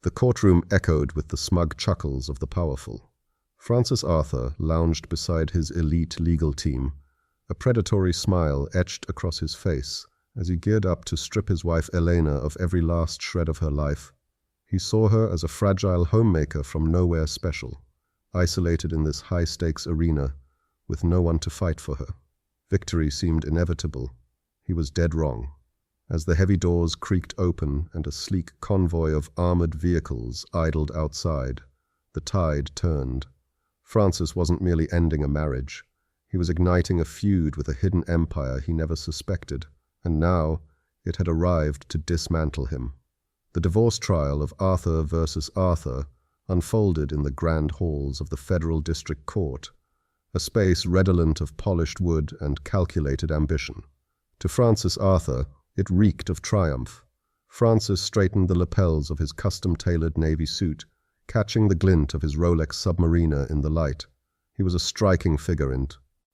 The courtroom echoed with the smug chuckles of the powerful. Francis Arthur lounged beside his elite legal team, a predatory smile etched across his face as he geared up to strip his wife Elena of every last shred of her life. He saw her as a fragile homemaker from nowhere special, isolated in this high-stakes arena, with no one to fight for her. Victory seemed inevitable. He was dead wrong. As the heavy doors creaked open and a sleek convoy of armored vehicles idled outside, the tide turned. Francis wasn't merely ending a marriage. He was igniting a feud with a hidden empire he never suspected, and now it had arrived to dismantle him. The divorce trial of Arthur versus Arthur unfolded in the grand halls of the Federal District Court, a space redolent of polished wood and calculated ambition. To Francis Arthur, it reeked of triumph. Francis straightened the lapels of his custom-tailored navy suit, catching the glint of his Rolex Submariner in the light. He was a striking figure in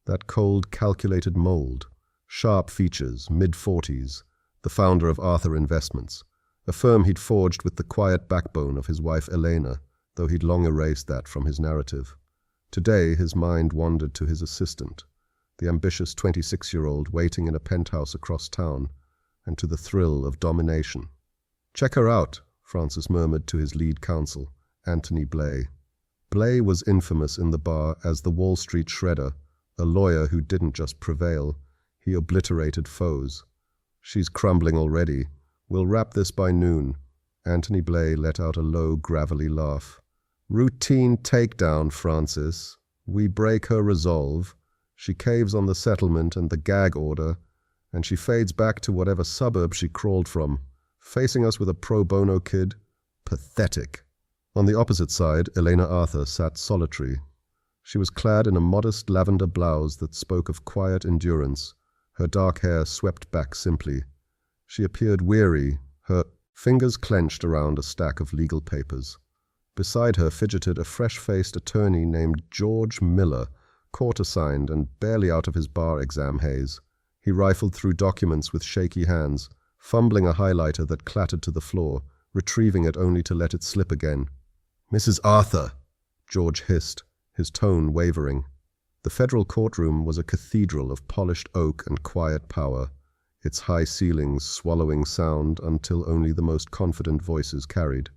that cold, calculated mold. Sharp features, mid-40s, the founder of Arthur Investments, a firm he'd forged with the quiet backbone of his wife Elena, though he'd long erased that from his narrative. Today his mind wandered to his assistant, the ambitious 26-year-old waiting in a penthouse across town, and to the thrill of domination. "Check her out," Francis murmured to his lead counsel, Anthony Blay. Blay was infamous in the bar as the Wall Street shredder, a lawyer who didn't just prevail, he obliterated foes. "She's crumbling already. We'll wrap this by noon." Anthony Blay let out a low, gravelly laugh. "Routine takedown, Francis. We break her resolve. She caves on the settlement and the gag order, and she fades back to whatever suburb she crawled from, facing us with a pro bono kid. Pathetic." On the opposite side, Elena Arthur sat solitary. She was clad in a modest lavender blouse that spoke of quiet endurance, her dark hair swept back simply. She appeared weary, her fingers clenched around a stack of legal papers. Beside her fidgeted a fresh-faced attorney named George Miller, court-assigned and barely out of his bar exam haze. He rifled through documents with shaky hands, fumbling a highlighter that clattered to the floor, retrieving it only to let it slip again. "Mrs. Arthur," George hissed, his tone wavering. The federal courtroom was a cathedral of polished oak and quiet power, its high ceilings swallowing sound until only the most confident voices carried.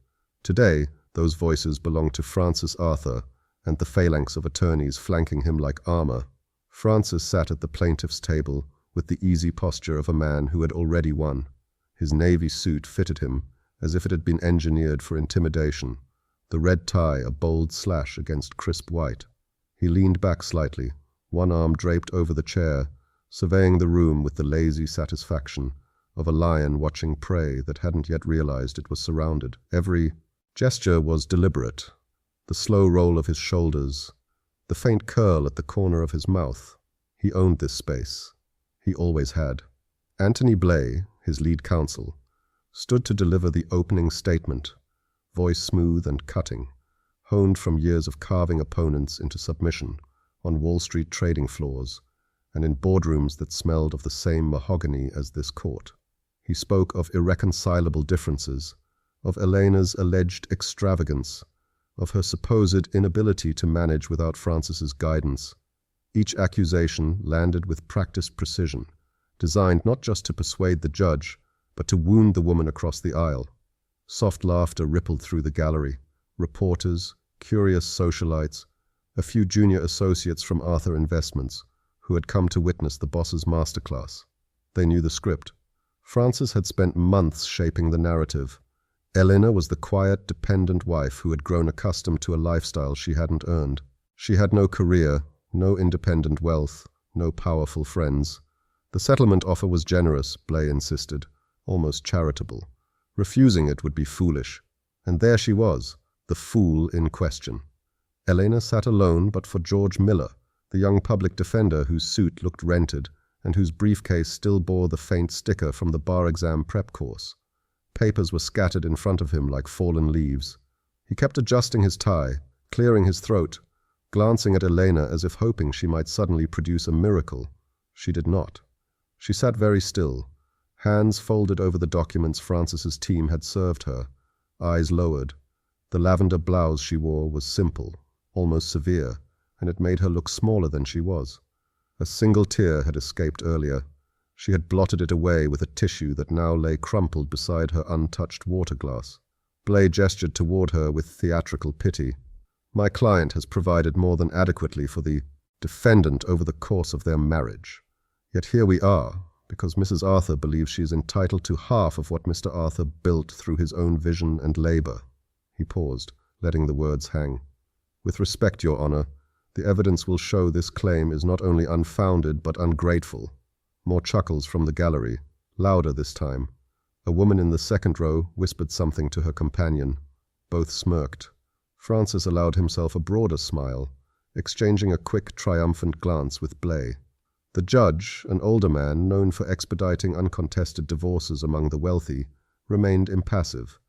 Today, those voices belonged to Francis Arthur and the phalanx of attorneys flanking him like armor. Francis sat at the plaintiff's table with the easy posture of a man who had already won. His navy suit fitted him as if it had been engineered for intimidation, the red tie a bold slash against crisp white. He leaned back slightly, one arm draped over the chair, surveying the room with the lazy satisfaction of a lion watching prey that hadn't yet realized it was surrounded. Every gesture was deliberate, the slow roll of his shoulders, the faint curl at the corner of his mouth. He owned this space. He always had. Anthony Blay, his lead counsel, stood to deliver the opening statement, voice smooth and cutting, honed from years of carving opponents into submission on Wall Street trading floors and in boardrooms that smelled of the same mahogany as this court. He spoke of irreconcilable differences, of Elena's alleged extravagance, of her supposed inability to manage without Francis's guidance. Each accusation landed with practiced precision, designed not just to persuade the judge, but to wound the woman across the aisle. Soft laughter rippled through the gallery. Reporters, curious socialites, a few junior associates from Arthur Investments, who had come to witness the boss's masterclass. They knew the script. Francis had spent months shaping the narrative. Elena was the quiet, dependent wife who had grown accustomed to a lifestyle she hadn't earned. She had no career, no independent wealth, no powerful friends. The settlement offer was generous, Blay insisted, almost charitable. Refusing it would be foolish. And there she was, the fool in question. Elena sat alone but for George Miller, the young public defender whose suit looked rented and whose briefcase still bore the faint sticker from the bar exam prep course. Papers were scattered in front of him like fallen leaves. He kept adjusting his tie, clearing his throat, glancing at Elena as if hoping she might suddenly produce a miracle. She did not. She sat very still, hands folded over the documents Francis's team had served her, eyes lowered, The lavender blouse she wore was simple, almost severe, and it made her look smaller than she was. A single tear had escaped earlier. She had blotted it away with a tissue that now lay crumpled beside her untouched water glass. Blay gestured toward her with theatrical pity. "My client has provided more than adequately for the defendant over the course of their marriage. Yet here we are, because Mrs. Arthur believes she is entitled to half of what Mr. Arthur built through his own vision and labor." He paused, letting the words hang. "With respect, Your Honor, the evidence will show this claim is not only unfounded but ungrateful." More chuckles from the gallery, louder this time. A woman in the second row whispered something to her companion. Both smirked. Francis allowed himself a broader smile, exchanging a quick, triumphant glance with Blay. The judge, an older man known for expediting uncontested divorces among the wealthy, remained impassive,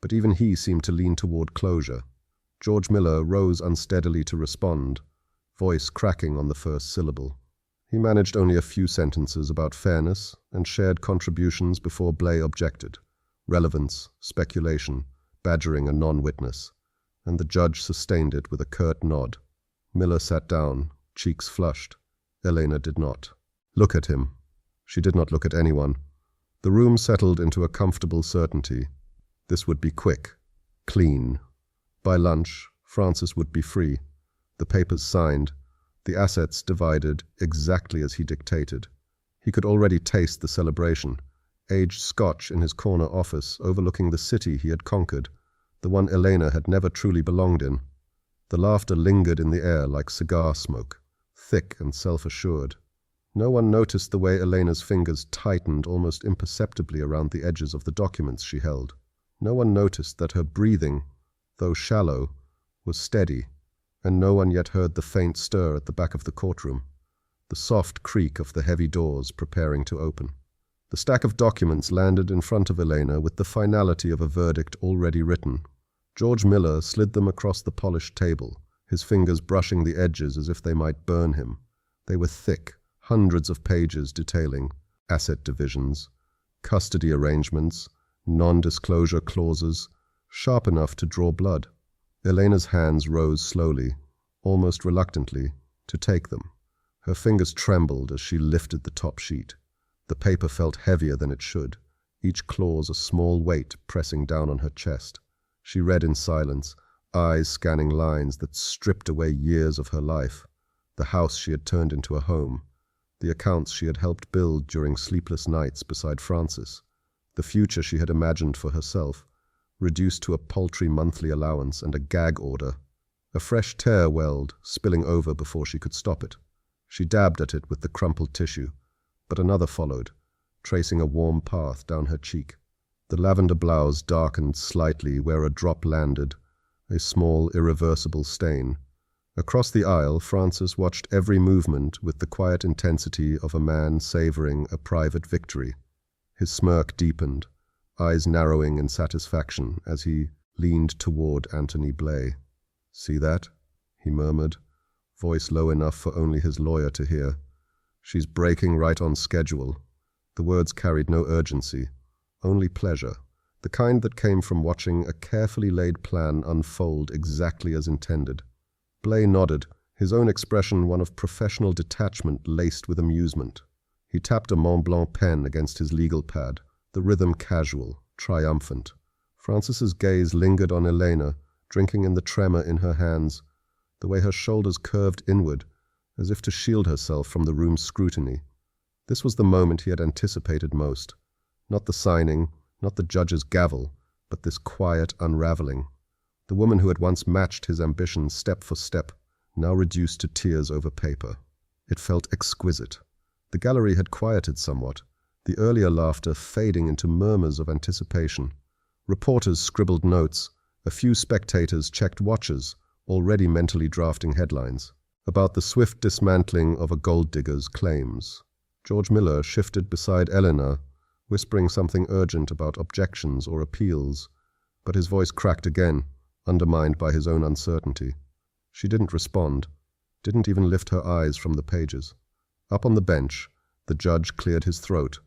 but even he seemed to lean toward closure. George Miller rose unsteadily to respond, voice cracking on the first syllable. He managed only a few sentences about fairness and shared contributions before Blay objected. Relevance, speculation, badgering a non-witness. And the judge sustained it with a curt nod. Miller sat down, cheeks flushed. Elena did not. "Look at him." She did not look at anyone. The room settled into a comfortable certainty. This would be quick, clean. By lunch, Francis would be free. The papers signed, the assets divided exactly as he dictated. He could already taste the celebration. Aged Scotch in his corner office overlooking the city he had conquered, the one Elena had never truly belonged in. The laughter lingered in the air like cigar smoke, thick and self-assured. No one noticed the way Elena's fingers tightened almost imperceptibly around the edges of the documents she held. No one noticed that her breathing, though shallow, was steady, and no one yet heard the faint stir at the back of the courtroom, the soft creak of the heavy doors preparing to open. The stack of documents landed in front of Elena with the finality of a verdict already written. George Miller slid them across the polished table, his fingers brushing the edges as if they might burn him. They were thick, hundreds of pages detailing asset divisions, custody arrangements, non-disclosure clauses, sharp enough to draw blood. Elena's hands rose slowly, almost reluctantly, to take them. Her fingers trembled as she lifted the top sheet. The paper felt heavier than it should, each clause a small weight pressing down on her chest. She read in silence, eyes scanning lines that stripped away years of her life. The house she had turned into a home, the accounts she had helped build during sleepless nights beside Francis, the future she had imagined for herself, reduced to a paltry monthly allowance and a gag order. A fresh tear welled, spilling over before she could stop it. She dabbed at it with the crumpled tissue, but another followed, tracing a warm path down her cheek. The lavender blouse darkened slightly where a drop landed, a small, irreversible stain. Across the aisle, Francis watched every movement with the quiet intensity of a man savoring a private victory. His smirk deepened, eyes narrowing in satisfaction as he leaned toward Anthony Blay. "See that?" he murmured, voice low enough for only his lawyer to hear. "She's breaking right on schedule." The words carried no urgency, only pleasure, the kind that came from watching a carefully laid plan unfold exactly as intended. Blay nodded, his own expression one of professional detachment laced with amusement. He tapped a Mont Blanc pen against his legal pad, the rhythm casual, triumphant. Francis's gaze lingered on Elena, drinking in the tremor in her hands, the way her shoulders curved inward, as if to shield herself from the room's scrutiny. This was the moment he had anticipated most. Not the signing, not the judge's gavel, but this quiet unraveling. The woman who had once matched his ambition step for step, now reduced to tears over paper. It felt exquisite. The gallery had quieted somewhat, the earlier laughter fading into murmurs of anticipation. Reporters scribbled notes, a few spectators checked watches, already mentally drafting headlines, about the swift dismantling of a gold digger's claims. George Miller shifted beside Elena, whispering something urgent about objections or appeals, but his voice cracked again, undermined by his own uncertainty. She didn't respond, didn't even lift her eyes from the pages. Up on the bench, the judge cleared his throat,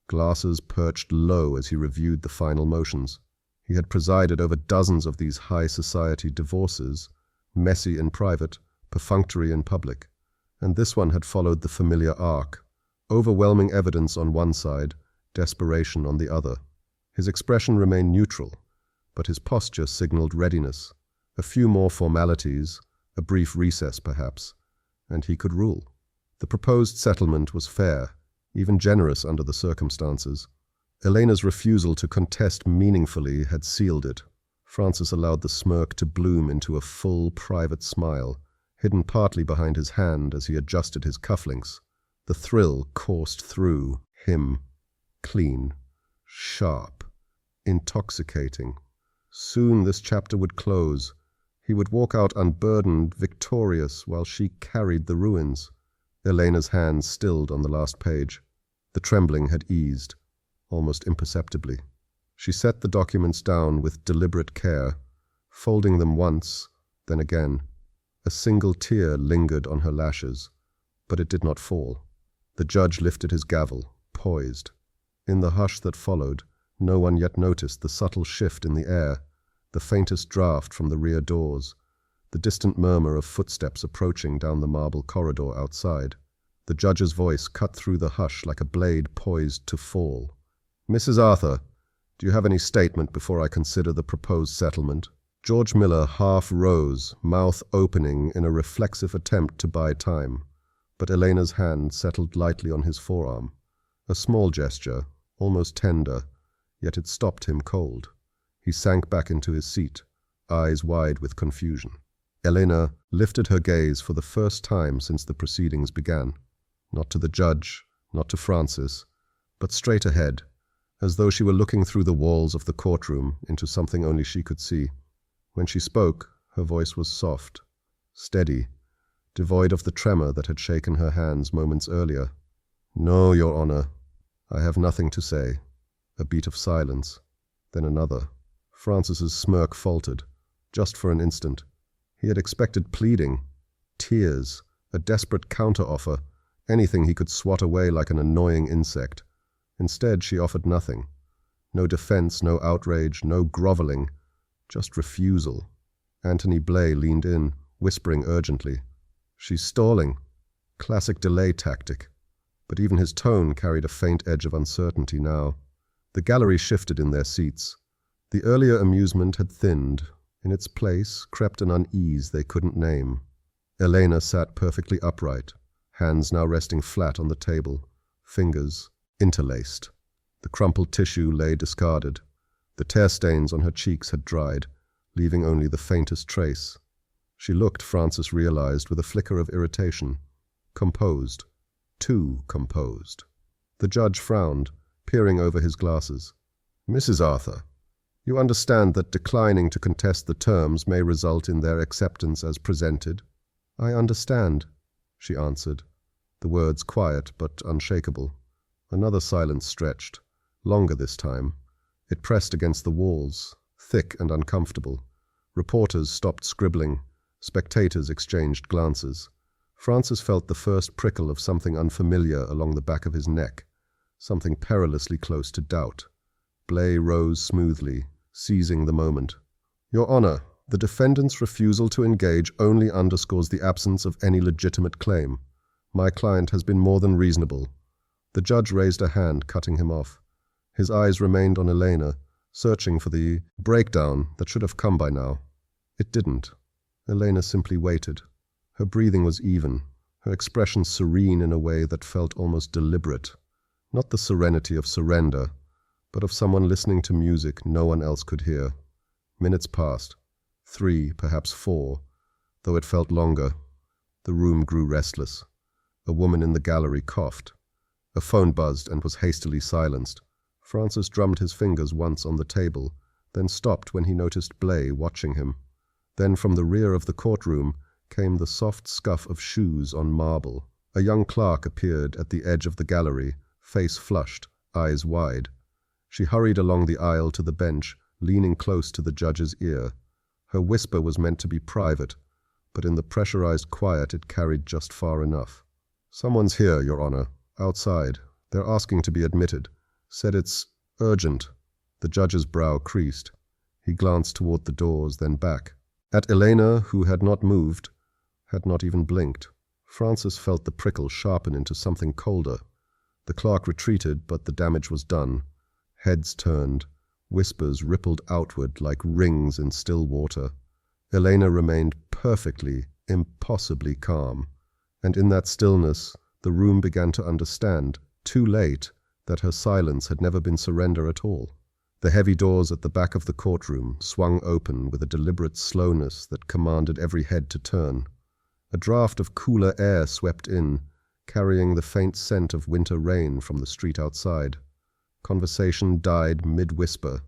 glasses perched low as he reviewed the final motions. He had presided over dozens of these high society divorces, messy in private, perfunctory in public, and this one had followed the familiar arc, overwhelming evidence on one side, desperation on the other. His expression remained neutral, but his posture signaled readiness. A few more formalities, a brief recess perhaps, and he could rule. The proposed settlement was fair, even generous under the circumstances. Elena's refusal to contest meaningfully had sealed it. Francis allowed the smirk to bloom into a full, private smile, hidden partly behind his hand as he adjusted his cufflinks. The thrill coursed through him, clean, sharp, intoxicating. Soon this chapter would close. He would walk out unburdened, victorious, while she carried the ruins. Elena's hands stilled on the last page. The trembling had eased, almost imperceptibly. She set the documents down with deliberate care, folding them once, then again. A single tear lingered on her lashes, but it did not fall. The judge lifted his gavel, poised. In the hush that followed, no one yet noticed the subtle shift in the air, the faintest draft from the rear doors, the distant murmur of footsteps approaching down the marble corridor outside. The judge's voice cut through the hush like a blade poised to fall. "Mrs. Arthur, do you have any statement before I consider the proposed settlement?" George Miller half rose, mouth opening in a reflexive attempt to buy time, but Elena's hand settled lightly on his forearm. A small gesture, almost tender, yet it stopped him cold. He sank back into his seat, eyes wide with confusion. Elena lifted her gaze for the first time since the proceedings began. Not to the judge, not to Francis, but straight ahead, as though she were looking through the walls of the courtroom into something only she could see. When she spoke, her voice was soft, steady, devoid of the tremor that had shaken her hands moments earlier. "No, Your Honor, I have nothing to say." A beat of silence, then another. Francis's smirk faltered, just for an instant. He had expected pleading, tears, a desperate counteroffer, anything he could swat away like an annoying insect. Instead, she offered nothing. No defense, no outrage, no groveling, just refusal. Anthony Blay leaned in, whispering urgently. "She's stalling." Classic delay tactic. But even his tone carried a faint edge of uncertainty now. The gallery shifted in their seats. The earlier amusement had thinned. In its place crept an unease they couldn't name. Elena sat perfectly upright, hands now resting flat on the table, fingers interlaced. The crumpled tissue lay discarded. The tear stains on her cheeks had dried, leaving only the faintest trace. She looked, Francis realized, with a flicker of irritation. Composed. Too composed. The judge frowned, peering over his glasses. "Mrs. Arthur, you understand that declining to contest the terms may result in their acceptance as presented?" "I understand," she answered, the words quiet but unshakable. Another silence stretched, longer this time. It pressed against the walls, thick and uncomfortable. Reporters stopped scribbling. Spectators exchanged glances. Francis felt the first prickle of something unfamiliar along the back of his neck, something perilously close to doubt. Blay rose smoothly, seizing the moment. "Your Honor, the defendant's refusal to engage only underscores the absence of any legitimate claim. My client has been more than reasonable." The judge raised a hand, cutting him off. His eyes remained on Elena, searching for the breakdown that should have come by now. It didn't. Elena simply waited. Her breathing was even, her expression serene in a way that felt almost deliberate. Not the serenity of surrender, but of someone listening to music no one else could hear. Minutes passed. 3, perhaps 4, though it felt longer. The room grew restless. A woman in the gallery coughed. A phone buzzed and was hastily silenced. Francis drummed his fingers once on the table, then stopped when he noticed Blay watching him. Then from the rear of the courtroom came the soft scuff of shoes on marble. A young clerk appeared at the edge of the gallery, face flushed, eyes wide. She hurried along the aisle to the bench, leaning close to the judge's ear. Her whisper was meant to be private, but in the pressurized quiet it carried just far enough. "Someone's here, Your Honor, outside. They're asking to be admitted. Said it's urgent." The judge's brow creased. He glanced toward the doors, then back. At Elena, who had not moved, had not even blinked. Francis felt the prickle sharpen into something colder. The clerk retreated, but the damage was done. Heads turned. Whispers rippled outward like rings in still water. Elena remained perfectly, impossibly calm. And in that stillness, the room began to understand, too late, that her silence had never been surrender at all. The heavy doors at the back of the courtroom swung open with a deliberate slowness that commanded every head to turn. A draught of cooler air swept in, carrying the faint scent of winter rain from the street outside. Conversation died mid-whisper.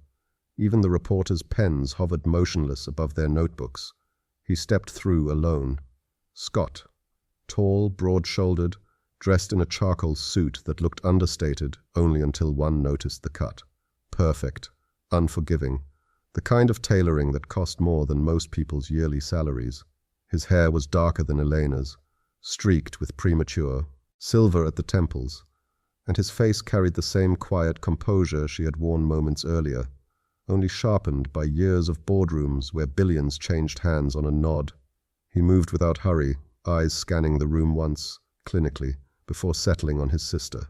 Even the reporters' pens hovered motionless above their notebooks. He stepped through alone. Scott, tall, broad-shouldered, dressed in a charcoal suit that looked understated only until one noticed the cut. Perfect, unforgiving, the kind of tailoring that cost more than most people's yearly salaries. His hair was darker than Elena's, streaked with premature, silver at the temples, and his face carried the same quiet composure she had worn moments earlier, only sharpened by years of boardrooms where billions changed hands on a nod. He moved without hurry, eyes scanning the room once, clinically, before settling on his sister.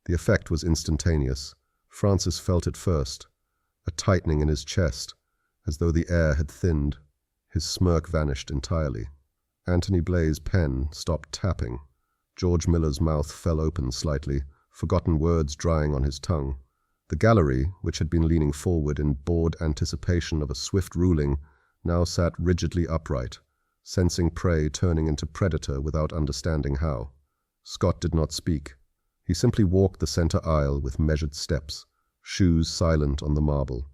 The effect was instantaneous. Francis felt it first, a tightening in his chest, as though the air had thinned. His smirk vanished entirely. Anthony Blais's pen stopped tapping. George Miller's mouth fell open slightly, forgotten words drying on his tongue. The gallery, which had been leaning forward in bored anticipation of a swift ruling, now sat rigidly upright, sensing prey turning into predator without understanding how. Scott did not speak. He simply walked the center aisle with measured steps, shoes silent on the marble,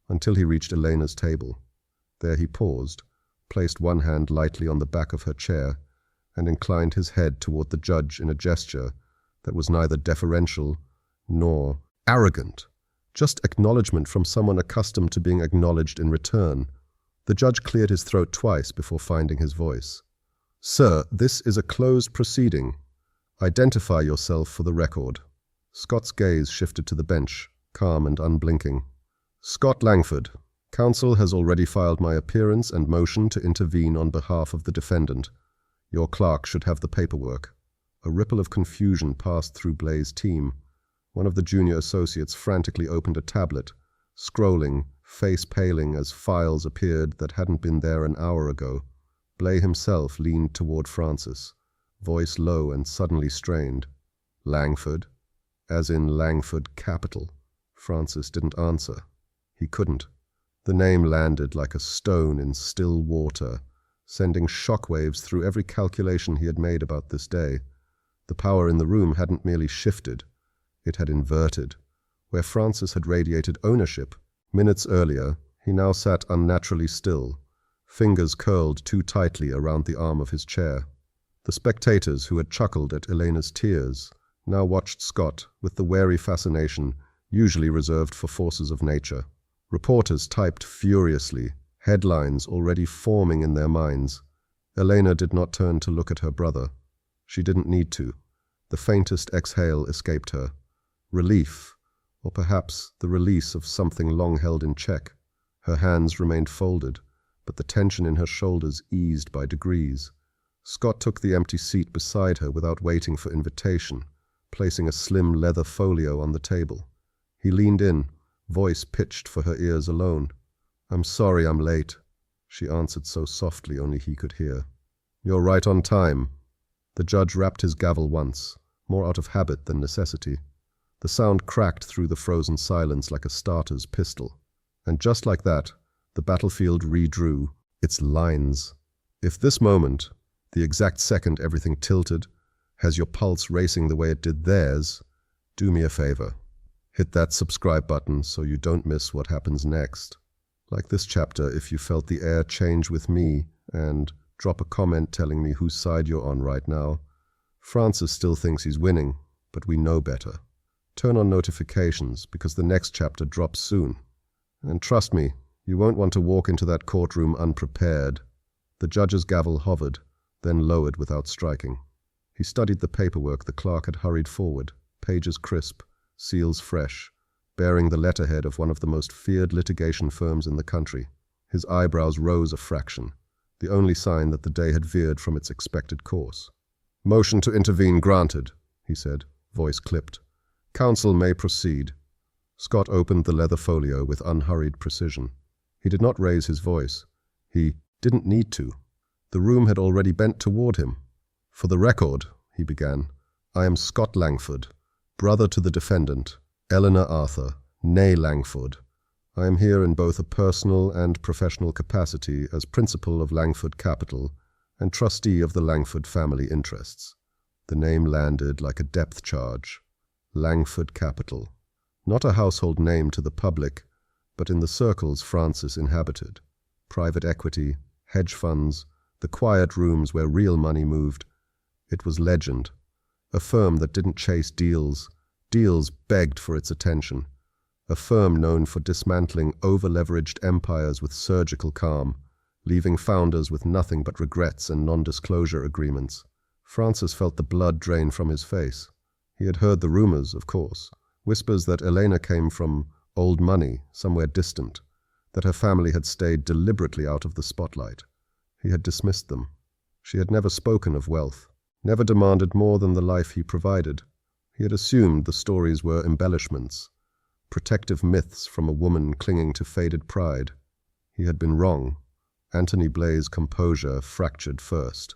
until he reached Elena's table. There he paused, placed one hand lightly on the back of her chair, and inclined his head toward the judge in a gesture that was neither deferential nor arrogant, just acknowledgement from someone accustomed to being acknowledged in return. The judge cleared his throat twice before finding his voice. "Sir, this is a closed proceeding. Identify yourself for the record." Scott's gaze shifted to the bench, calm and unblinking. "Scott Langford, counsel has already filed my appearance and motion to intervene on behalf of the defendant. Your clerk should have the paperwork." A ripple of confusion passed through Blais's team. One of the junior associates frantically opened a tablet, scrolling, face paling as files appeared that hadn't been there an hour ago. Blais himself leaned toward Francis, voice low and suddenly strained. "Langford? As in Langford Capital?" Francis didn't answer. He couldn't. The name landed like a stone in still water, sending shockwaves through every calculation he had made about this day. The power in the room hadn't merely shifted, it had inverted. Where Francis had radiated ownership, minutes earlier, he now sat unnaturally still, fingers curled too tightly around the arm of his chair. The spectators who had chuckled at Elena's tears now watched Scott with the wary fascination usually reserved for forces of nature. Reporters typed furiously, headlines already forming in their minds. Elena did not turn to look at her brother. She didn't need to. The faintest exhale escaped her. Relief, or perhaps the release of something long held in check. Her hands remained folded, but the tension in her shoulders eased by degrees. Scott took the empty seat beside her without waiting for invitation, placing a slim leather folio on the table. He leaned in, voice pitched for her ears alone. "I'm sorry I'm late," she answered so softly only he could hear. "You're right on time." The judge rapped his gavel once, more out of habit than necessity. The sound cracked through the frozen silence like a starter's pistol. And just like that, the battlefield redrew its lines. If this moment, the exact second everything tilted, has your pulse racing the way it did theirs, do me a favor. Hit that subscribe button so you don't miss what happens next. Like this chapter if you felt the air change with me, and drop a comment telling me whose side you're on right now. Francis still thinks he's winning, but we know better. Turn on notifications because the next chapter drops soon. And trust me, you won't want to walk into that courtroom unprepared. The judge's gavel hovered, then lowered without striking. He studied the paperwork the clerk had hurried forward, pages crisp, seals fresh, bearing the letterhead of one of the most feared litigation firms in the country. His eyebrows rose a fraction, the only sign that the day had veered from its expected course. "Motion to intervene granted," he said, voice clipped. "Counsel may proceed." Scott opened the leather folio with unhurried precision. He did not raise his voice. He didn't need to. The room had already bent toward him. "For the record," he began, "I am Scott Langford, brother to the defendant, Elena Arthur, née Langford. I am here in both a personal and professional capacity as principal of Langford Capital and trustee of the Langford family interests." The name landed like a depth charge. Langford Capital. Not a household name to the public, but in the circles Francis inhabited. Private equity, hedge funds, the quiet rooms where real money moved. It was legend. A firm that didn't chase deals. Deals begged for its attention. A firm known for dismantling over-leveraged empires with surgical calm, leaving founders with nothing but regrets and non-disclosure agreements. Francis felt the blood drain from his face. He had heard the rumors, of course, whispers that Elena came from old money, somewhere distant, that her family had stayed deliberately out of the spotlight. He had dismissed them. She had never spoken of wealth, never demanded more than the life he provided. He had assumed the stories were embellishments, protective myths from a woman clinging to faded pride. He had been wrong. Anthony Blais's composure fractured first.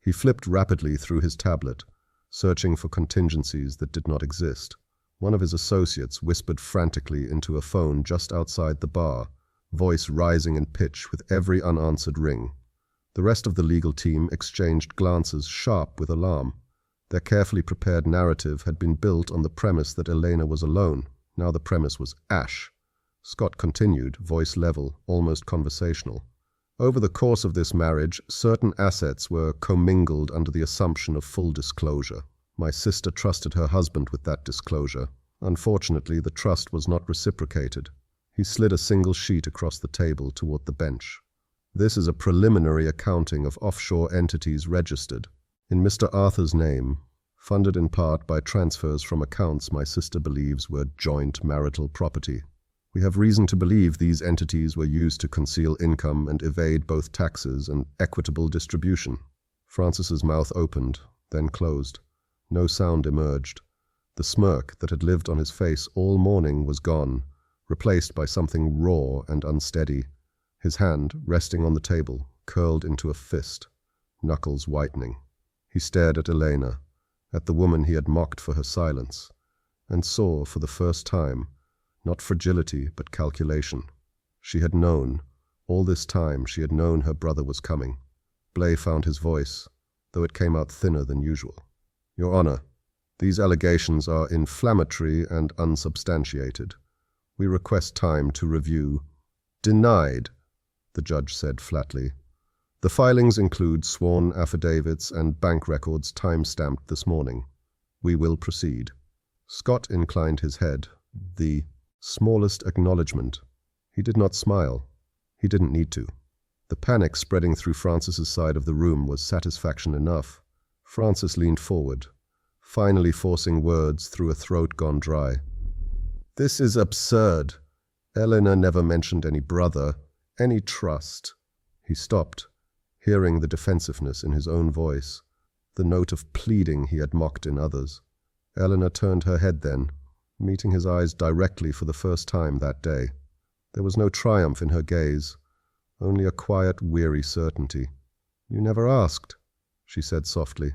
He flipped rapidly through his tablet, searching for contingencies that did not exist. One of his associates whispered frantically into a phone just outside the bar, voice rising in pitch with every unanswered ring. The rest of the legal team exchanged glances sharp with alarm. Their carefully prepared narrative had been built on the premise that Elena was alone. Now the premise was ash. Scott continued, voice level, almost conversational. "Over the course of this marriage, certain assets were commingled under the assumption of full disclosure. My sister trusted her husband with that disclosure. Unfortunately, the trust was not reciprocated." He slid a single sheet across the table toward the bench. "This is a preliminary accounting of offshore entities registered in Mr. Arthur's name, funded in part by transfers from accounts my sister believes were joint marital property. We have reason to believe these entities were used to conceal income and evade both taxes and equitable distribution." Francis's mouth opened, then closed. No sound emerged. The smirk that had lived on his face all morning was gone, replaced by something raw and unsteady. His hand, resting on the table, curled into a fist, knuckles whitening. He stared at Elena, at the woman he had mocked for her silence, and saw for the first time not fragility, but calculation. She had known. All this time she had known her brother was coming. Blais found his voice, though it came out thinner than usual. "Your Honor, these allegations are inflammatory and unsubstantiated. We request time to review." "Denied," the judge said flatly. "The filings include sworn affidavits and bank records time-stamped this morning. We will proceed." Scott inclined his head, the smallest acknowledgement. He did not smile. He didn't need to. The panic spreading through Francis's side of the room was satisfaction enough. Francis leaned forward, finally forcing words through a throat gone dry. "This is absurd. Elena never mentioned any brother, any trust." He stopped, hearing the defensiveness in his own voice, the note of pleading he had mocked in others. Elena turned her head then, meeting his eyes directly for the first time that day. There was no triumph in her gaze, only a quiet, weary certainty. "You never asked," she said softly.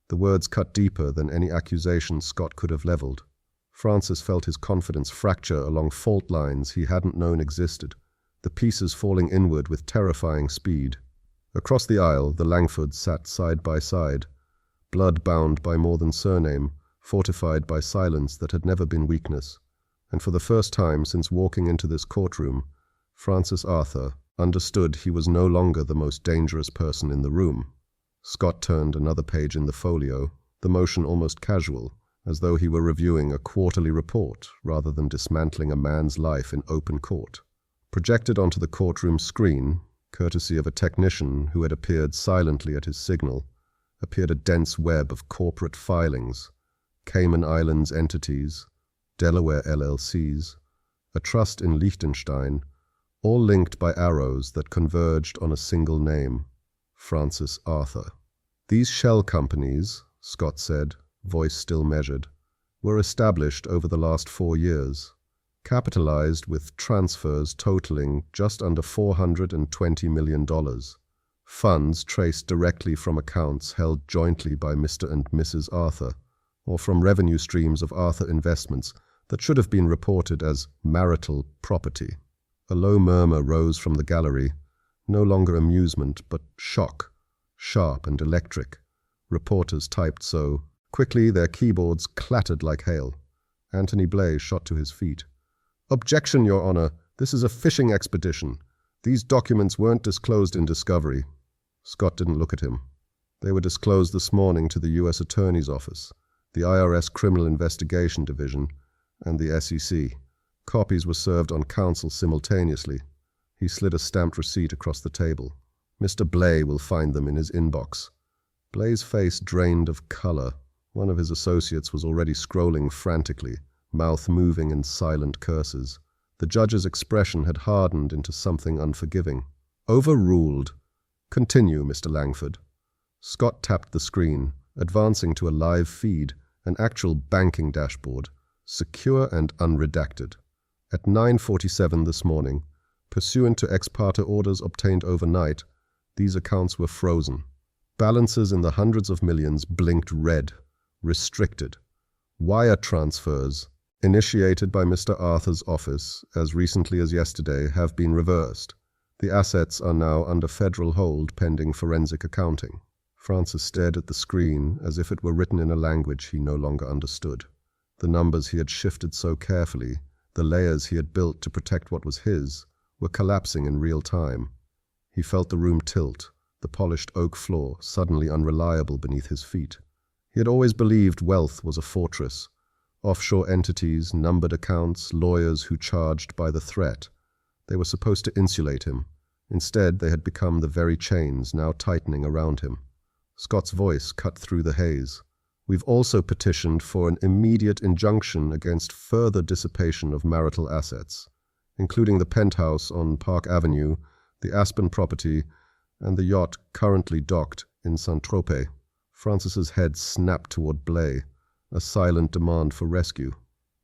The words cut deeper than any accusation Scott could have leveled. Francis felt his confidence fracture along fault lines he hadn't known existed, the pieces falling inward with terrifying speed. Across the aisle, the Langfords sat side by side, blood bound by more than surname, fortified by silence that had never been weakness. And for the first time since walking into this courtroom, Francis Arthur understood he was no longer the most dangerous person in the room. Scott turned another page in the folio, the motion almost casual, as though he were reviewing a quarterly report rather than dismantling a man's life in open court. Projected onto the courtroom screen, courtesy of a technician who had appeared silently at his signal, appeared a dense web of corporate filings, Cayman Islands entities, Delaware LLCs, a trust in Liechtenstein, all linked by arrows that converged on a single name, Francis Arthur. These shell companies, Scott said, voice still measured, were established over the last 4 years, capitalized with transfers totaling just under $420 million, funds traced directly from accounts held jointly by Mr. and Mrs. Arthur, or from revenue streams of Arthur investments that should have been reported as marital property. A low murmur rose from the gallery, no longer amusement, but shock, sharp and electric. Reporters typed so quickly their keyboards clattered like hail. Anthony Blay shot to his feet. "Objection, Your Honor. This is a fishing expedition. These documents weren't disclosed in discovery." Scott didn't look at him. "They were disclosed this morning to the U.S. Attorney's Office, the IRS Criminal Investigation Division, and the SEC. Copies were served on counsel simultaneously." He slid a stamped receipt across the table. "Mr. Blay will find them in his inbox." Blay's face drained of color. One of his associates was already scrolling frantically, mouth moving in silent curses. The judge's expression had hardened into something unforgiving. "Overruled. Continue, Mr. Langford." Scott tapped the screen, advancing to a live feed, an actual banking dashboard, secure and unredacted. At 9:47 this morning, pursuant to ex parte orders obtained overnight, these accounts were frozen. Balances in the hundreds of millions blinked red, restricted. Wire transfers, initiated by Mr. Arthur's office as recently as yesterday, have been reversed. The assets are now under federal hold pending forensic accounting. Francis stared at the screen as if it were written in a language he no longer understood. The numbers he had shifted so carefully, the layers he had built to protect what was his, were collapsing in real time. He felt the room tilt, the polished oak floor suddenly unreliable beneath his feet. He had always believed wealth was a fortress. Offshore entities, numbered accounts, lawyers who charged by the threat. They were supposed to insulate him. Instead, they had become the very chains now tightening around him. Scott's voice cut through the haze. "We've also petitioned for an immediate injunction against further dissipation of marital assets, including the penthouse on Park Avenue, the Aspen property, and the yacht currently docked in Saint-Tropez." Francis's head snapped toward Blay, a silent demand for rescue.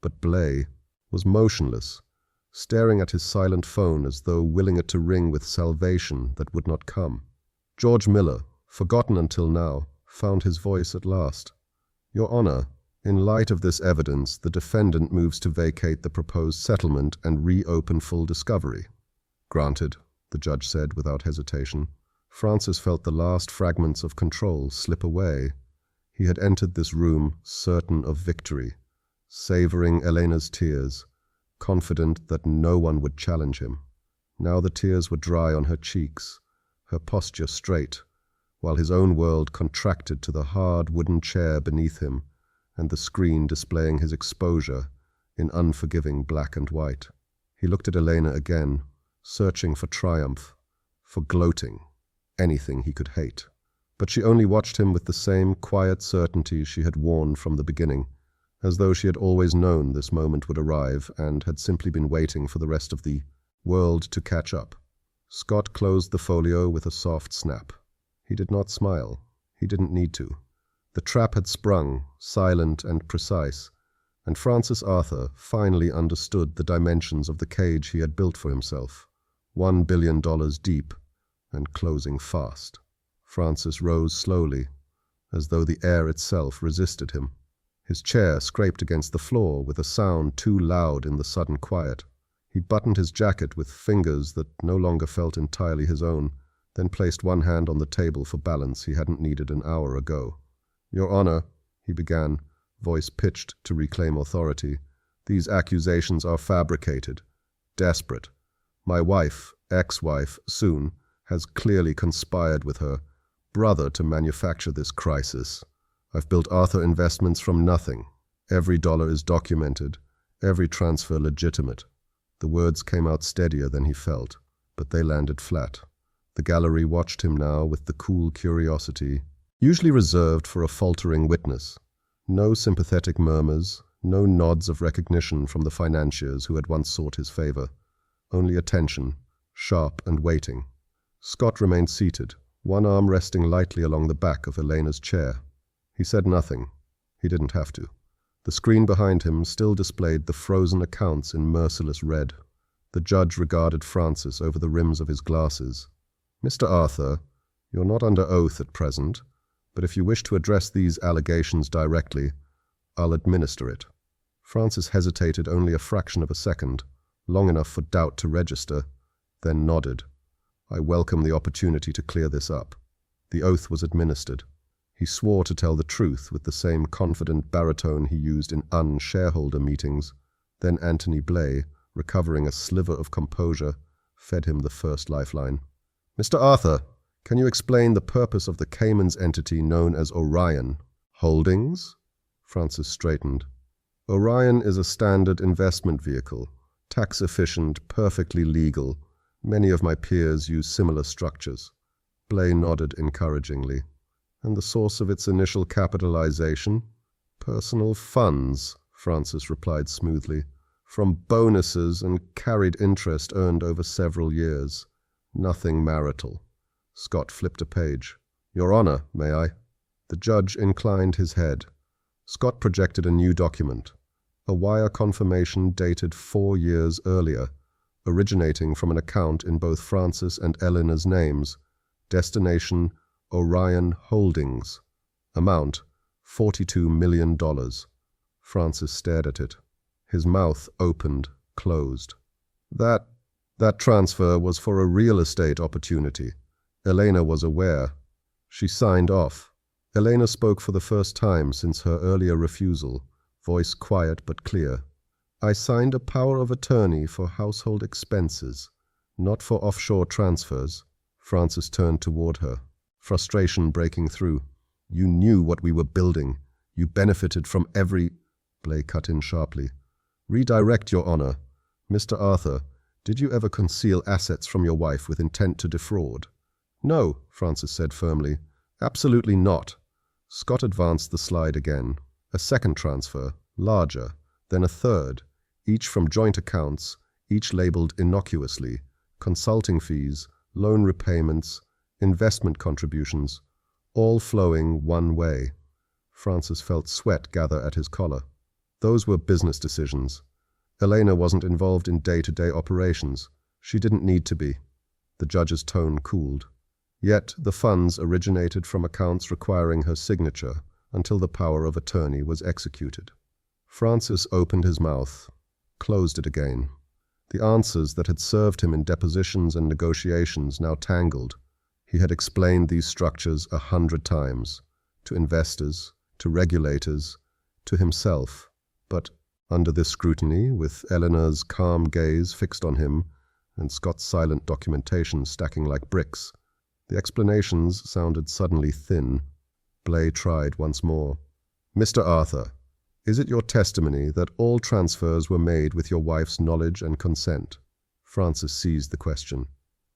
But Blay was motionless, staring at his silent phone as though willing it to ring with salvation that would not come. George Miller, forgotten until now, found his voice at last. "Your Honor, in light of this evidence, the defendant moves to vacate the proposed settlement and reopen full discovery." "Granted," the judge said without hesitation. Francis felt the last fragments of control slip away. He had entered this room certain of victory, savoring Elena's tears, confident that no one would challenge him. Now the tears were dry on her cheeks, her posture straight, while his own world contracted to the hard wooden chair beneath him and the screen displaying his exposure in unforgiving black and white. He looked at Elena again, searching for triumph, for gloating, anything he could hate. But she only watched him with the same quiet certainty she had worn from the beginning, as though she had always known this moment would arrive and had simply been waiting for the rest of the world to catch up. Scott closed the folio with a soft snap. He did not smile. He didn't need to. The trap had sprung, silent and precise, and Francis Arthur finally understood the dimensions of the cage he had built for himself, $1 billion deep and closing fast. Francis rose slowly, as though the air itself resisted him. His chair scraped against the floor with a sound too loud in the sudden quiet. He buttoned his jacket with fingers that no longer felt entirely his own, then placed one hand on the table for balance he hadn't needed an hour ago. "Your Honor," he began, voice pitched to reclaim authority, "these accusations are fabricated, desperate. My wife, ex-wife, soon, has clearly conspired with her brother to manufacture this crisis. I've built Arthur Investments from nothing. Every dollar is documented, every transfer legitimate." The words came out steadier than he felt, but they landed flat. The gallery watched him now with the cool curiosity usually reserved for a faltering witness. No sympathetic murmurs, No nods of recognition from the financiers who had once sought his favor. Only attention, sharp and waiting. Scott remained seated, one arm resting lightly along the back of Elena's chair. He said nothing. He didn't have to. The screen behind him still displayed the frozen accounts in merciless red. The judge regarded Francis over the rims of his glasses. "Mr. Arthur, you're not under oath at present, but if you wish to address these allegations directly, I'll administer it." Francis hesitated only a fraction of a second, long enough for doubt to register, then nodded. "I welcome the opportunity to clear this up." The oath was administered. He swore to tell the truth with the same confident baritone he used in un-shareholder meetings. Then Anthony Blay, recovering a sliver of composure, fed him the first lifeline. "Mr. Arthur, can you explain the purpose of the Cayman's entity known as Orion Holdings?" Francis straightened. "Orion is a standard investment vehicle, tax-efficient, perfectly legal. Many of my peers use similar structures." Blay nodded encouragingly. "And the source of its initial capitalization?" "Personal funds," Francis replied smoothly, "from bonuses and carried interest earned over several years. Nothing marital." Scott flipped a page. "Your Honor, may I?" The judge inclined his head. Scott projected a new document, a wire confirmation dated 4 years earlier, originating from an account in both Francis and Elena's names. Destination, Orion Holdings. Amount, $42 million. Francis stared at it. His mouth opened, closed. That transfer was for a real estate opportunity. Elena was aware. She signed off. Elena spoke for the first time since her earlier refusal, voice quiet but clear. "I signed a power of attorney for household expenses, not for offshore transfers." Francis turned toward her, frustration breaking through. "You knew what we were building. You benefited from every—" Blay cut in sharply. "Redirect, Your Honor. Mr. Arthur, did you ever conceal assets from your wife with intent to defraud?" "No," Francis said firmly. "Absolutely not." Scott advanced the slide again. A second transfer, larger, then a third, each from joint accounts, each labeled innocuously, consulting fees, loan repayments, investment contributions, all flowing one way. Francis felt sweat gather at his collar. Those were business decisions. Elena wasn't involved in day-to-day operations. She didn't need to be. The judge's tone cooled. Yet the funds originated from accounts requiring her signature until the power of attorney was executed. Francis opened his mouth, closed it again. The answers that had served him in depositions and negotiations now tangled. He had explained these structures 100 times, to investors, to regulators, to himself. But under this scrutiny, with Elena's calm gaze fixed on him and Scott's silent documentation stacking like bricks, the explanations sounded suddenly thin. Blay tried once more. "Mr. Arthur, is it your testimony that all transfers were made with your wife's knowledge and consent?" Francis seized the question.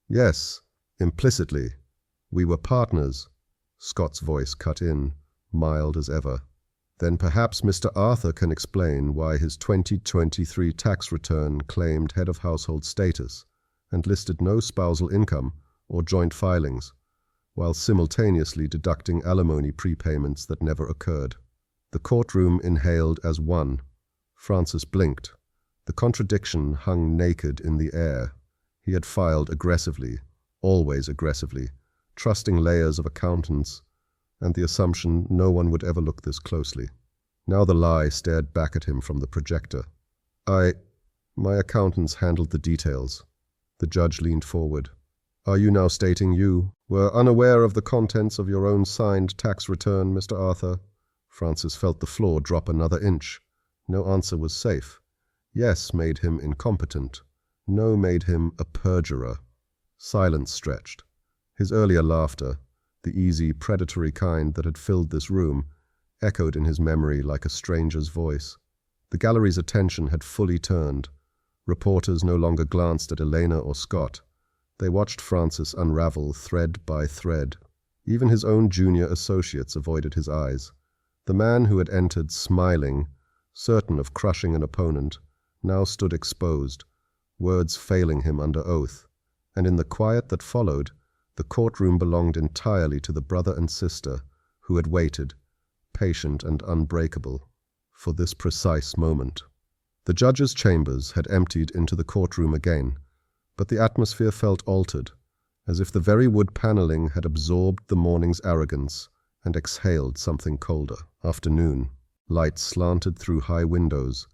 "Yes, implicitly. We were partners." Scott's voice cut in, mild as ever. "Then perhaps Mr. Arthur can explain why his 2023 tax return claimed head of household status and listed no spousal income or joint filings, while simultaneously deducting alimony prepayments that never occurred." The courtroom inhaled as one. Francis blinked. The contradiction hung naked in the air. He had filed aggressively, always aggressively, trusting layers of accountants and the assumption no one would ever look this closely. Now the lie stared back at him from the projector. My accountants handled the details." The judge leaned forward. "Are you now stating you were unaware of the contents of your own signed tax return, Mr. Arthur?" Francis felt the floor drop another inch. No answer was safe. Yes made him incompetent. No made him a perjurer. Silence stretched. His earlier laughter, the easy, predatory kind that had filled this room, echoed in his memory like a stranger's voice. The gallery's attention had fully turned. Reporters no longer glanced at Elena or Scott. They watched Francis unravel thread by thread. Even his own junior associates avoided his eyes. The man who had entered smiling certain of crushing an opponent, now stood exposed, words failing him under oath, and in the quiet that followed, the courtroom belonged entirely to the brother and sister who had waited, patient and unbreakable, for this precise moment. The judge's chambers had emptied into the courtroom again, but the atmosphere felt altered, as if the very wood paneling had absorbed the morning's arrogance and exhaled something colder. Afternoon. Light slanted through high windows,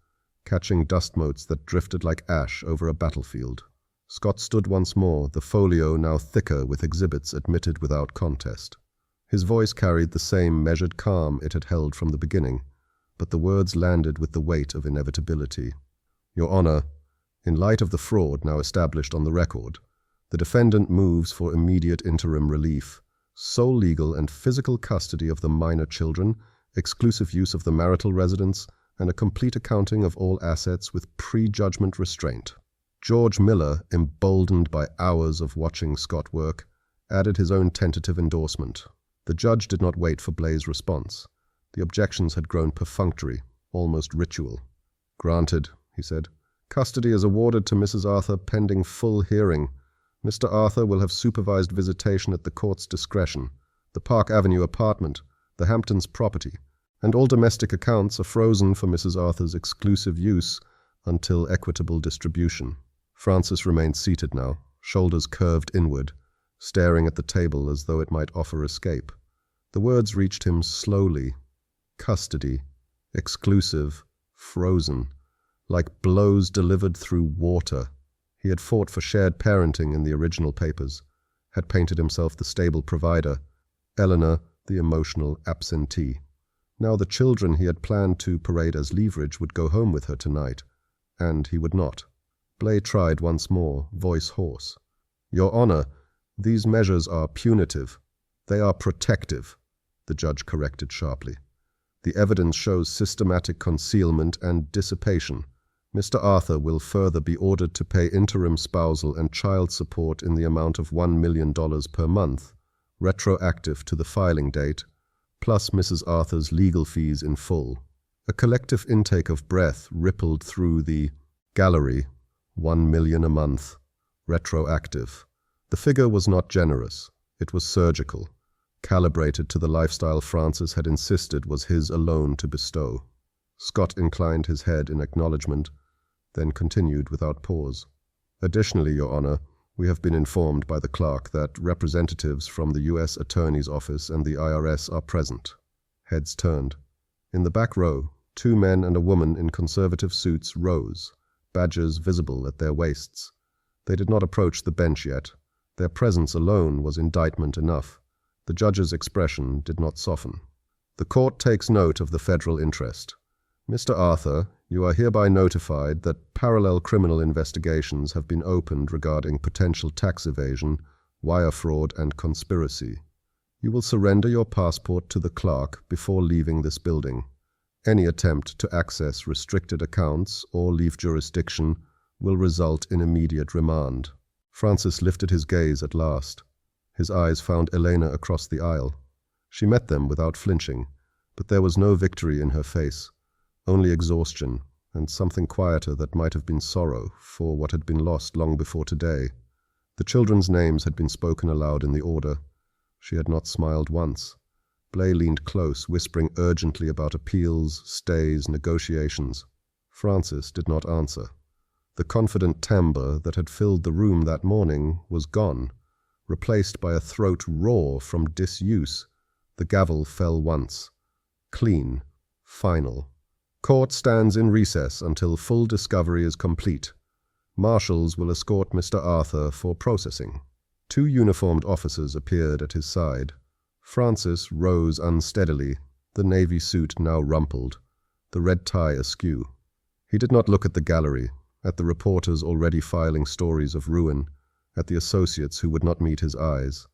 catching dust motes that drifted like ash over a battlefield. Scott stood once more, the folio now thicker with exhibits admitted without contest. His voice carried the same measured calm it had held from the beginning, but the words landed with the weight of inevitability. Your Honor, in light of the fraud now established on the record, the defendant moves for immediate interim relief, sole legal and physical custody of the minor children, exclusive use of the marital residence, and a complete accounting of all assets with pre-judgment restraint. George Miller, emboldened by hours of watching Scott work, added his own tentative endorsement. The judge did not wait for Blaye's response. The objections had grown perfunctory, almost ritual. Granted, he said. Custody is awarded to Mrs. Arthur pending full hearing. Mr. Arthur will have supervised visitation at the court's discretion. The Park Avenue apartment, the Hamptons property, and all domestic accounts are frozen for Mrs. Arthur's exclusive use until equitable distribution. Francis remained seated now, shoulders curved inward, staring at the table as though it might offer escape. The words reached him slowly. Custody, exclusive, frozen, like blows delivered through water. He had fought for shared parenting in the original papers, had painted himself the stable provider, Elena the emotional absentee. Now the children he had planned to parade as leverage would go home with her tonight, and he would not. Blaye tried once more, voice hoarse. Your Honor, these measures are punitive. They are protective, the judge corrected sharply. The evidence shows systematic concealment and dissipation. Mr. Arthur will further be ordered to pay interim spousal and child support in the amount of $1 million per month, retroactive to the filing date, plus Mrs. Arthur's legal fees in full. A collective intake of breath rippled through the gallery. $1 million a month, retroactive. The figure was not generous. It was surgical, calibrated to the lifestyle Francis had insisted was his alone to bestow. Scott inclined his head in acknowledgement, then continued without pause. Additionally, Your Honor, we have been informed by the clerk that representatives from the U.S. Attorney's Office and the IRS are present. Heads turned. In the back row, 2 men and a woman in conservative suits rose, badges visible at their waists. They did not approach the bench yet. Their presence alone was indictment enough. The judge's expression did not soften. The court takes note of the federal interest. Mr. Arthur, you are hereby notified that parallel criminal investigations have been opened regarding potential tax evasion, wire fraud, and conspiracy. You will surrender your passport to the clerk before leaving this building. Any attempt to access restricted accounts or leave jurisdiction will result in immediate remand. Francis lifted his gaze at last. His eyes found Elena across the aisle. She met them without flinching, but there was no victory in her face, only exhaustion, and something quieter that might have been sorrow for what had been lost long before today. The children's names had been spoken aloud in the order. She had not smiled once. Blaye leaned close, whispering urgently about appeals, stays, negotiations. Francis did not answer. The confident timbre that had filled the room that morning was gone, replaced by a throat raw from disuse. The gavel fell once. Clean. Final. Court stands in recess until full discovery is complete. Marshals will escort Mr. Arthur for processing. 2 uniformed officers appeared at his side. Francis rose unsteadily, the navy suit now rumpled, the red tie askew. He did not look at the gallery, at the reporters already filing stories of ruin, at the associates who would not meet his eyes.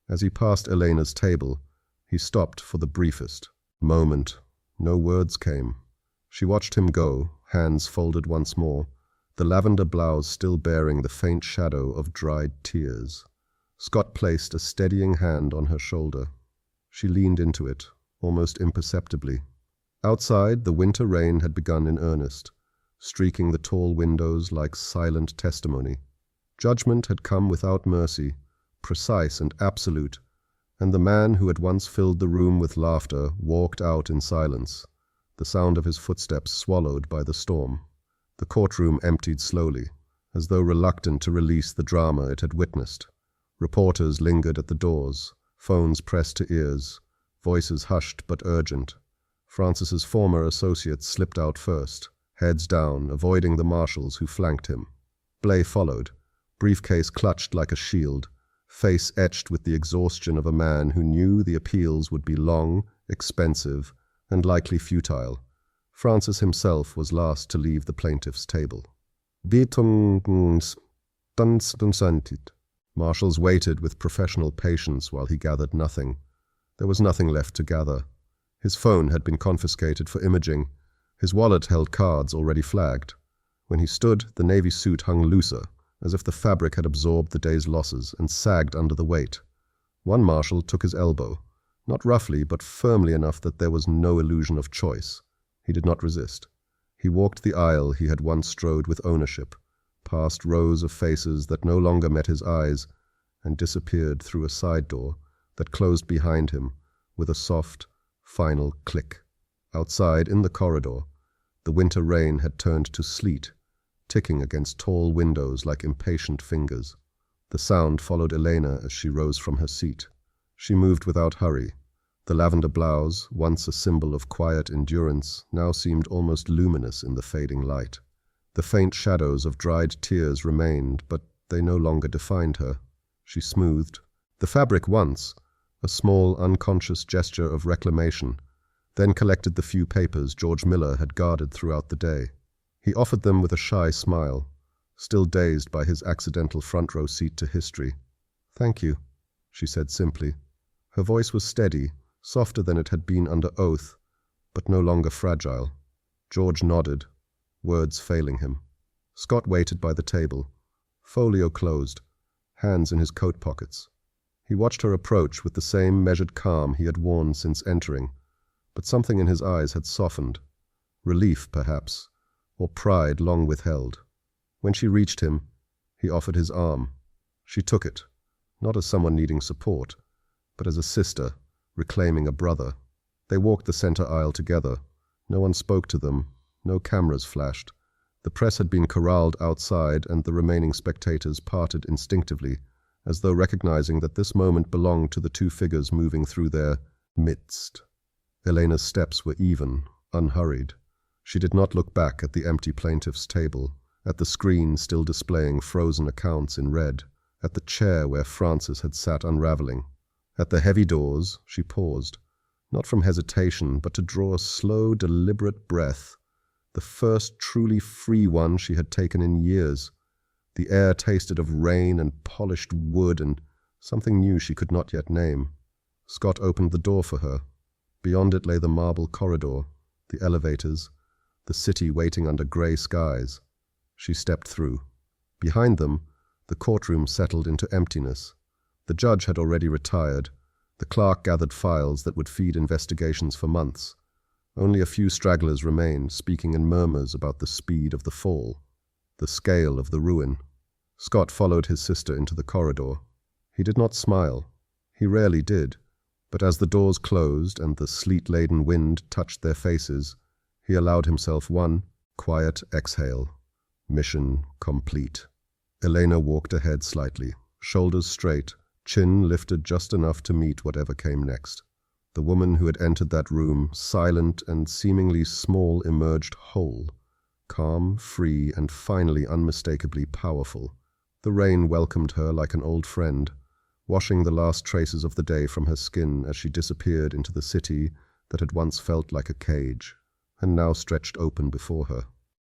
As he passed Elena's table, he stopped for the briefest moment. No words came. She watched him go, hands folded once more, the lavender blouse still bearing the faint shadow of dried tears. Scott placed a steadying hand on her shoulder. She leaned into it, almost imperceptibly. Outside, the winter rain had begun in earnest, streaking the tall windows like silent testimony. Judgment had come without mercy, precise and absolute, and the man who had once filled the room with laughter walked out in silence, the sound of his footsteps swallowed by the storm. The courtroom emptied slowly, as though reluctant to release the drama it had witnessed. Reporters lingered at the doors, phones pressed to ears, voices hushed but urgent. Francis's former associates slipped out first, heads down, avoiding the marshals who flanked him. Blay followed, briefcase clutched like a shield, face etched with the exhaustion of a man who knew the appeals would be long, expensive, and likely futile. Francis himself was last to leave the plaintiff's table. Marshals waited with professional patience while he gathered nothing. There was nothing left to gather. His phone had been confiscated for imaging. His wallet held cards already flagged. When he stood, the navy suit hung looser, as if the fabric had absorbed the day's losses and sagged under the weight. One marshal took his elbow, not roughly but firmly enough that there was no illusion of choice. He did not resist. He walked the aisle he had once strode with ownership, past rows of faces that no longer met his eyes, and disappeared through a side door that closed behind him with a soft, final click. Outside, in the corridor, the winter rain had turned to sleet, ticking against tall windows like impatient fingers. The sound followed Elena as she rose from her seat. She moved without hurry. The lavender blouse, once a symbol of quiet endurance, now seemed almost luminous in the fading light. The faint shadows of dried tears remained, but they no longer defined her. She smoothed the fabric once, a small, unconscious gesture of reclamation, then collected the few papers George Miller had guarded throughout the day. He offered them with a shy smile, still dazed by his accidental front-row seat to history. "Thank you," she said simply. Her voice was steady, softer than it had been under oath, but no longer fragile. George nodded, words failing him. Scott waited by the table, folio closed, hands in his coat pockets. He watched her approach with the same measured calm he had worn since entering, but something in his eyes had softened. Relief, perhaps, or pride long withheld. When she reached him, he offered his arm. She took it, not as someone needing support, but as a sister, reclaiming a brother. They walked the center aisle together. No one spoke to them, no cameras flashed. The press had been corralled outside, and the remaining spectators parted instinctively, as though recognizing that this moment belonged to the two figures moving through their midst. Elena's steps were even, unhurried. She did not look back at the empty plaintiff's table, at the screen still displaying frozen accounts in red, at the chair where Francis had sat unraveling. At the heavy doors, she paused, not from hesitation, but to draw a slow, deliberate breath, the first truly free one she had taken in years. The air tasted of rain and polished wood and something new she could not yet name. Scott opened the door for her. Beyond it lay the marble corridor, the elevators, the city waiting under grey skies. She stepped through. Behind them, the courtroom settled into emptiness. The judge had already retired. The clerk gathered files that would feed investigations for months. Only a few stragglers remained, speaking in murmurs about the speed of the fall, the scale of the ruin. Scott followed his sister into the corridor. He did not smile. He rarely did. But as the doors closed and the sleet-laden wind touched their faces, he allowed himself one quiet exhale. Mission complete. Elena walked ahead slightly, shoulders straight, chin lifted just enough to meet whatever came next. The woman who had entered that room, silent and seemingly small, emerged whole, calm, free, and finally unmistakably powerful. The rain welcomed her like an old friend, washing the last traces of the day from her skin as she disappeared into the city that had once felt like a cage, and now stretched open before her.